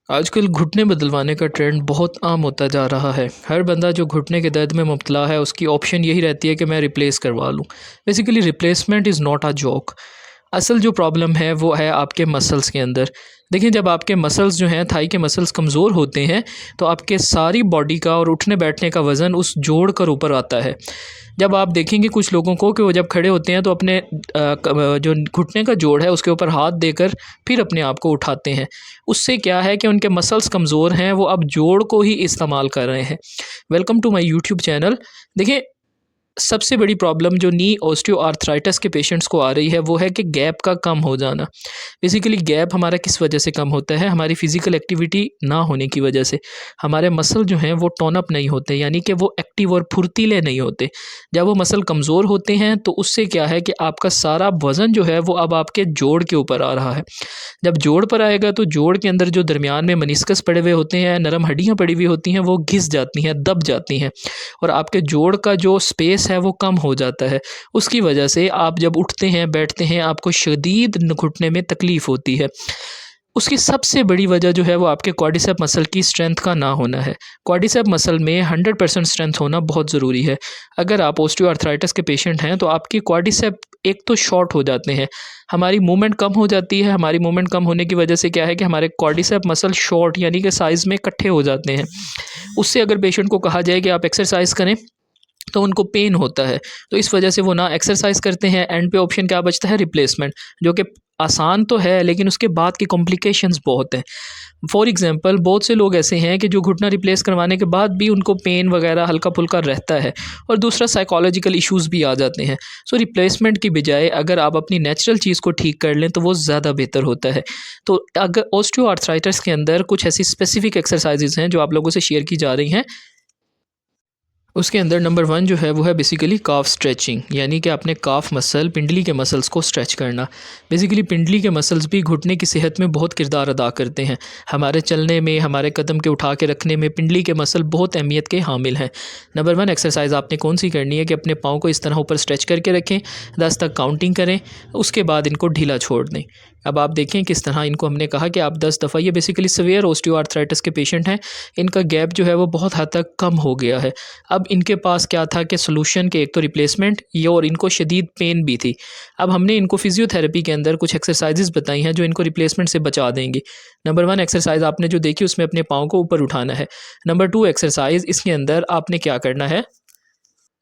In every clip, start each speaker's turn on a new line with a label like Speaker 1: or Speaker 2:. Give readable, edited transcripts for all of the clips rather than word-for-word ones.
Speaker 1: आजकल घुटने बदलवाने का ट्रेंड बहुत आम होता जा रहा है। हर बंदा जो घुटने के दर्द में मुब्तला है उसकी ऑप्शन यही रहती है कि मैं रिप्लेस करवा लूँ। Basically replacement is not a joke. असल जो प्रॉब्लम है वो है आपके मसल्स के अंदर। देखिए, जब आपके मसल्स जो हैं, थाई के मसल्स कमज़ोर होते हैं तो आपके सारी बॉडी का और उठने बैठने का वज़न उस जोड़ कर ऊपर आता है। जब आप देखेंगे कुछ लोगों को कि वो जब खड़े होते हैं तो अपने जो घुटने का जोड़ है उसके ऊपर हाथ देकर फिर अपने आप को उठाते हैं। उससे क्या है कि उनके मसल्स कमज़ोर हैं, वो अब जोड़ को ही इस्तेमाल कर रहे हैं। Welcome to my YouTube channel. देखिए, सबसे बड़ी प्रॉब्लम जो नी ऑस्टियोआर्थराइटिस के पेशेंट्स को आ रही है वो है कि गैप का कम हो जाना। बेसिकली गैप हमारा किस वजह से कम होता है? हमारी फ़िज़िकल एक्टिविटी ना होने की वजह से। हमारे मसल जो हैं वो टोन अप नहीं होते, यानी कि वो एक्टिव और फुर्तीले नहीं होते। जब वो मसल कमज़ोर होते हैं तो उससे क्या है कि आपका सारा वज़न जो है वो अब आपके जोड़ के ऊपर आ रहा है। जब जोड़ पर आएगा तो जोड़ के अंदर जो दरमियान में मेनिस्कस पड़े हुए होते हैं, नरम हड्डियाँ पड़ी हुई होती हैं, वो घिस जाती हैं, दब जाती हैं और आपके जोड़ का जो स्पेस है वो कम हो जाता है। उसकी वजह से आप जब उठते हैं, बैठते हैं, आपको शदीद घुटने में तकलीफ़ होती है। उसकी सबसे बड़ी वजह जो है वो आपके क्वाड्रिसेप मसल की स्ट्रेंथ का ना होना है। क्वाड्रिसेप मसल में 100% स्ट्रेंथ होना बहुत ज़रूरी है। अगर आप ऑस्टियोआर्थराइटिस के पेशेंट हैं तो आपकी क्वाड्रिसेप एक तो शॉर्ट हो जाते हैं, हमारी मूवमेंट कम हो जाती है। हमारी मूवमेंट कम होने की वजह से क्या है कि हमारे क्वाड्रिसेप मसल शॉर्ट यानी कि साइज़ में इकट्ठे हो जाते हैं। उससे अगर पेशेंट को कहा जाए कि आप एक्सरसाइज़ करें तो उनको पेन होता है, तो इस वजह से वो ना एक्सरसाइज करते हैं। एंड पे ऑप्शन क्या बचता है? रिप्लेसमेंट, जो कि आसान तो है लेकिन उसके बाद की कॉम्प्लिकेशंस बहुत हैं। फॉर एग्जांपल, बहुत से लोग ऐसे हैं कि जो घुटना रिप्लेस करवाने के बाद भी उनको पेन वगैरह हल्का फुल्का रहता है और दूसरा साइकोलॉजिकल इश्यूज़ भी आ जाते हैं। सो रिप्लेसमेंट की बजाय अगर आप अपनी नेचुरल चीज़ को ठीक कर लें तो वो ज़्यादा बेहतर होता है। तो अगर ऑस्टियोआर्थराइटिस के अंदर कुछ ऐसी स्पेसिफिक एक्सरसाइजेज़ हैं जो आप लोगों से शेयर की जा रही हैं। उसके अंदर नंबर 1 जो है वो है बेसिकली काफ स्ट्रेचिंग, यानी कि आपने काफ मसल, पिंडली के मसल्स को स्ट्रेच करना। बेसिकली पिंडली के मसल्स भी घुटने की सेहत में बहुत किरदार अदा करते हैं। हमारे चलने में, हमारे कदम के उठा के रखने में पिंडली के मसल बहुत अहमियत के हामिल हैं। नंबर 1 एक्सरसाइज आपने कौन सी करनी है कि अपने पाँव को इस तरह ऊपर स्ट्रेच करके रखें, 10 तक काउंटिंग करें, उसके बाद इनको ढीला छोड़ दें। अब आप देखें किस तरह इनको हमने कहा कि आप 10 दफ़ा, ये बेसिकली सीवियर ऑस्टियोआर्थराइटिस के पेशेंट हैं, इनका गैप जो है वो बहुत हद तक कम हो गया है। अब इनके पास क्या था कि सॉल्यूशन के एक तो रिप्लेसमेंट, ये और इनको शदीद पेन भी थी। अब हमने इनको फिजियोथेरेपी के अंदर कुछ एक्सरसाइजेज़ बताई हैं जो इनको रिप्लेसमेंट से बचा देंगी। नंबर 1 एक्सरसाइज आपने जो देखी उसमें अपने पाँव को ऊपर उठाना है। नंबर 2 एक्सरसाइज, इसके अंदर आपने क्या करना है,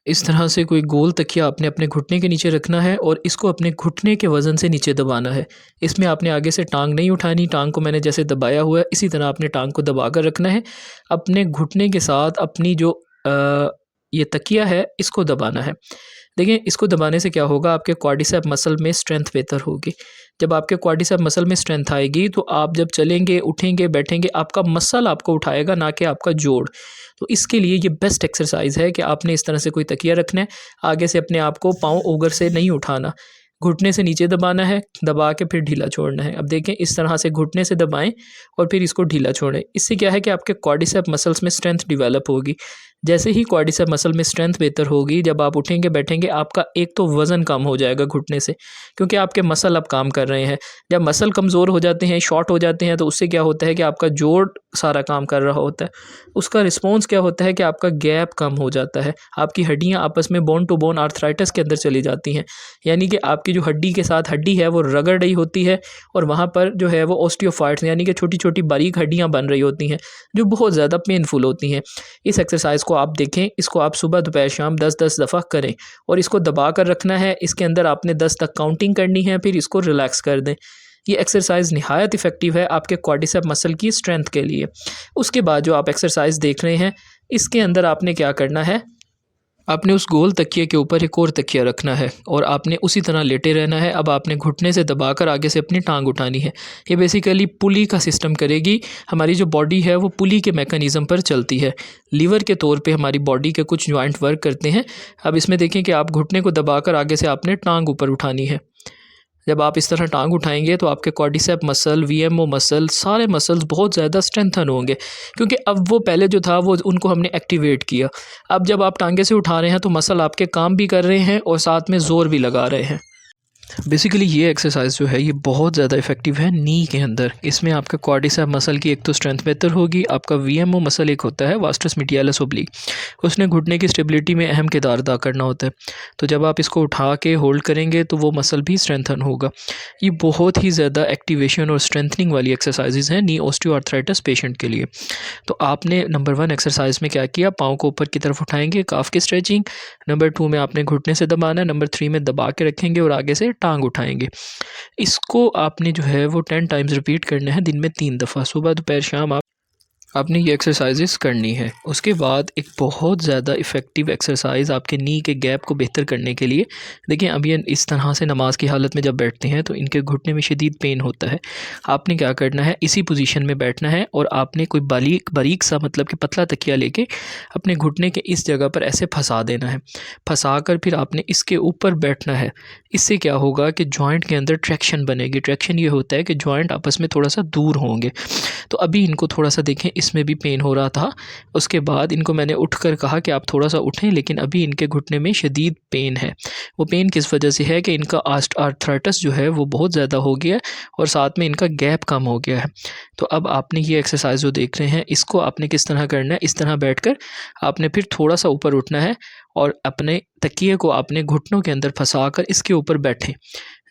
Speaker 1: इस तरह से कोई गोल तकिया आपने अपने घुटने के नीचे रखना है और इसको अपने घुटने के वज़न से नीचे दबाना है। इसमें आपने आगे से टांग नहीं उठानी, टांग को मैंने जैसे दबाया हुआ है इसी तरह आपने टांग को दबा कर रखना है। अपने घुटने के साथ अपनी जो ये तकिया है इसको दबाना है। देखिए, इसको दबाने से क्या होगा, आपके क्वाड्रिसेप मसल में स्ट्रेंथ बेहतर होगी। जब आपके क्वाड्रिसेप मसल में स्ट्रेंथ आएगी तो आप जब चलेंगे, उठेंगे, बैठेंगे, आपका मसल आपको उठाएगा, ना कि आपका जोड़। तो इसके लिए ये बेस्ट एक्सरसाइज है कि आपने इस तरह से कोई तकिया रखना है, आगे से अपने आप को पाँव ओगर से नहीं उठाना, घुटने से नीचे दबाना है, दबा के फिर ढीला छोड़ना है। अब देखें, इस तरह से घुटने से दबाएं और फिर इसको ढीला छोड़ें। इससे क्या है कि आपके क्वाड्रिसेप मसल्स में स्ट्रेंथ डेवलप होगी। जैसे ही क्वाड्रिसेप मसल में स्ट्रेंथ बेहतर होगी, जब आप उठेंगे, बैठेंगे, आपका एक तो वज़न कम हो जाएगा घुटने से, क्योंकि आपके मसल अब काम कर रहे हैं। जब मसल कमज़ोर हो जाते हैं, शॉर्ट हो जाते हैं, तो उससे क्या होता है कि आपका जोड़ सारा काम कर रहा होता है। उसका रिस्पॉन्स क्या होता है कि आपका गैप कम हो जाता है, आपकी हड्डियाँ आपस में बोन टू बोन आर्थराइटिस के अंदर चली जाती हैं, यानी कि आपकी जो हड्डी के साथ हड्डी है वो रगड़ रही होती है और वहाँ पर जो है वो ऑस्टियोफाइट्स यानी कि छोटी छोटी बारीक हड्डियाँ बन रही होती हैं जो बहुत ज़्यादा पेनफुल होती हैं। इस एक्सरसाइज को आप देखें, इसको आप सुबह, दोपहर, शाम 10-10 दफ़ा करें और इसको दबा कर रखना है। इसके अंदर आपने 10 तक काउंटिंग करनी है, फिर इसको रिलैक्स कर दें। ये एक्सरसाइज निहायत इफ़ेक्टिव है आपके क्वाड्रिसेप मसल की स्ट्रेंथ के लिए। उसके बाद जो आप एक्सरसाइज देख रहे हैं, इसके अंदर आपने क्या करना है, आपने उस गोल तकिए के ऊपर एक और तकिया रखना है और आपने उसी तरह लेटे रहना है। अब आपने घुटने से दबाकर आगे से अपनी टांग उठानी है। ये बेसिकली पुली का सिस्टम करेगी। हमारी जो बॉडी है वो पुली के मैकेनिज़्म पर चलती है। लीवर के तौर पे हमारी बॉडी के कुछ जॉइंट वर्क करते हैं। अब इसमें देखें कि आप घुटने को दबाकर आगे से आपने टांग ऊपर उठानी है। जब आप इस तरह टांग उठाएंगे तो आपके क्वाड्रिसेप मसल, वीएमओ मसल, सारे मसल्स बहुत ज़्यादा स्ट्रेंथन होंगे, क्योंकि अब वो पहले जो था वो उनको हमने एक्टिवेट किया। अब जब आप टांगे से उठा रहे हैं तो मसल आपके काम भी कर रहे हैं और साथ में ज़ोर भी लगा रहे हैं। बेसिकली ये एक्सरसाइज जो है ये बहुत ज़्यादा इफेक्टिव है नी के अंदर। इसमें आपका क्वाड्रिसेप मसल की एक तो स्ट्रेंथ बेहतर होगी, आपका वीएमओ मसल एक होता है वास्टस मीडियालिस ओब्लिक, उसने घुटने की स्टेबिलिटी में अहम किरदार अदा करना होता है। तो जब आप इसको उठा के होल्ड करेंगे तो वो मसल भी स्ट्रेंथन होगा। ये बहुत ही ज़्यादा एक्टिवेशन और स्ट्रेंथनिंग वाली एक्सरसाइजेज हैं नी ऑस्टियोआर्थराइटिस पेशेंट के लिए। तो आपने नंबर 1 एक्सरसाइज में क्या किया, पाँव को ऊपर की तरफ उठाएंगे, काफ की स्ट्रेचिंग। नंबर 2 में आपने घुटने से दबाना है। नंबर 3 में दबा के रखेंगे और आगे से टांग उठाएंगे। इसको आपने जो है वो 10 टाइम्स रिपीट करना है, दिन में 3 दफ़ा, सुबह दोपहर शाम आपने ये एक्सरसाइजेस करनी है। उसके बाद एक बहुत ज़्यादा इफ़ेक्टिव एक्सरसाइज आपके नी के गैप को बेहतर करने के लिए, देखिए अब ये इस तरह से नमाज की हालत में जब बैठते हैं तो इनके घुटने में शदीद पेन होता है। आपने क्या करना है, इसी पोजीशन में बैठना है और आपने कोई बारीक सा मतलब कि पतला तकिया लेके अपने घुटने के इस जगह पर ऐसे फंसा देना है। फंसा कर फिर आपने इसके ऊपर बैठना है। इससे क्या होगा कि जॉइंट के अंदर ट्रैक्शन बनेगी। ट्रैक्शन ये होता है कि जॉइंट आपस में थोड़ा सा दूर होंगे। तो अभी इनको थोड़ा सा देखें, इसमें भी पेन हो रहा था। उसके बाद इनको मैंने उठकर कहा कि आप थोड़ा सा उठें, लेकिन अभी इनके घुटने में शदीद पेन है। वो पेन किस वजह से है कि इनका आर्थराइटिस जो है वो बहुत ज़्यादा हो गया है और साथ में इनका गैप कम हो गया है। तो अब आपने ये एक्सरसाइज जो देख रहे हैं इसको आपने किस तरह करना है, इस तरह बैठकर आपने फिर थोड़ा सा ऊपर उठना है और अपने तकिए को आपने घुटनों के अंदर फंसा कर इसके ऊपर बैठें।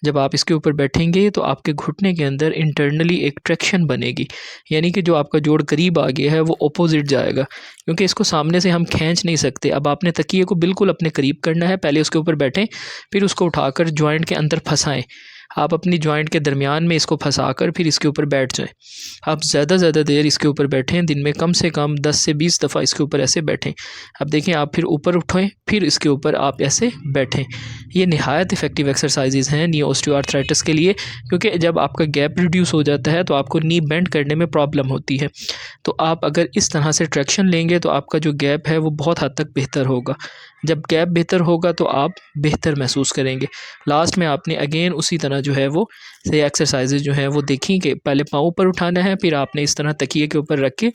Speaker 1: जब आप इसके ऊपर बैठेंगे तो आपके घुटने के अंदर इंटरनली एक ट्रैक्शन बनेगी, यानी कि जो आपका जोड़ करीब आ गया है वो अपोजिट जाएगा, क्योंकि इसको सामने से हम खींच नहीं सकते। अब आपने तकिए को बिल्कुल अपने करीब करना है, पहले उसके ऊपर बैठें, फिर उसको उठाकर जॉइंट के अंदर फंसाएं। आप अपनी जॉइंट के दरमियान में इसको फंसाकर फिर इसके ऊपर बैठ जाएं। आप ज़्यादा देर इसके ऊपर बैठें, दिन में कम से कम 10 से 20 दफ़ा इसके ऊपर ऐसे बैठें। अब देखें, आप फिर ऊपर उठें, फिर इसके ऊपर आप ऐसे बैठें। ये नहायत इफ़ेक्टिव एक्सरसाइजेज़ हैं नी ऑस्टियोआर्थराइटिस के लिए, क्योंकि जब आपका गैप रिड्यूस हो जाता है तो आपको नी बेंड करने में प्रॉब्लम होती है। तो आप अगर इस तरह से ट्रैक्शन लेंगे तो आपका जो गैप है वो बहुत हद तक बेहतर होगा। जब गैप बेहतर होगा तो आप बेहतर महसूस करेंगे। लास्ट में आपने अगेन उसी तरह जो है वो से एक्सरसाइजेज जो हैं वो देखी कि पहले पाँव ऊपर उठाना है, फिर आपने इस तरह तकिए के ऊपर रख के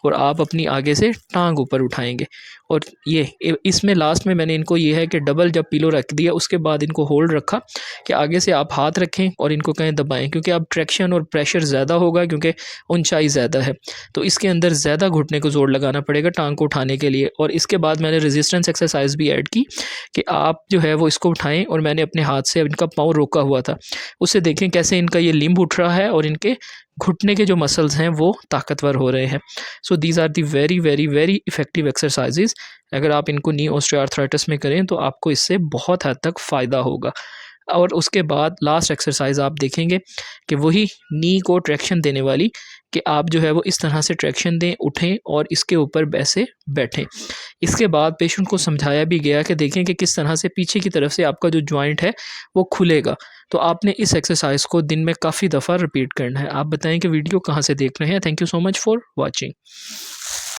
Speaker 1: और आप अपनी आगे से टांग ऊपर उठाएंगे। और ये इसमें लास्ट में मैंने इनको ये है कि डबल जब पिलो रख दिया उसके बाद इनको होल्ड रखा कि आगे से आप हाथ रखें और इनको कहीं दबाएं, क्योंकि अब ट्रैक्शन और प्रेशर ज़्यादा होगा क्योंकि ऊंचाई ज़्यादा है। तो इसके अंदर ज़्यादा घुटने को जोर लगाना पड़ेगा टांग को उठाने के लिए। और इसके बाद मैंने रेजिस्टेंस एक्सरसाइज भी ऐड की कि आप जो है वो इसको उठाएं और मैंने अपने हाथ से इनका पाँव रोका हुआ था, उससे देखें कैसे इनका ये लिम्ब उठ रहा है और इनके घुटने के जो मसल्स हैं वो ताकतवर हो रहे हैं। So these are the very very very effective exercises. अगर आप इनको नी ऑस्टियोआर्थराइटिस में करें तो आपको इससे बहुत हद तक फ़ायदा होगा। और उसके बाद लास्ट एक्सरसाइज आप देखेंगे कि वही नी को ट्रैक्शन देने वाली, कि आप जो है वो इस तरह से ट्रैक्शन दें, उठें और इसके ऊपर ऐसे बैठें। इसके बाद पेशेंट को समझाया भी गया कि देखें कि किस तरह से पीछे की तरफ से आपका जो जॉइंट है वो खुलेगा। तो आपने इस एक्सरसाइज को दिन में काफ़ी दफ़ा रिपीट करना है। आप बताएं कि वीडियो कहाँ से देख रहे हैं। Thank you so much for watching.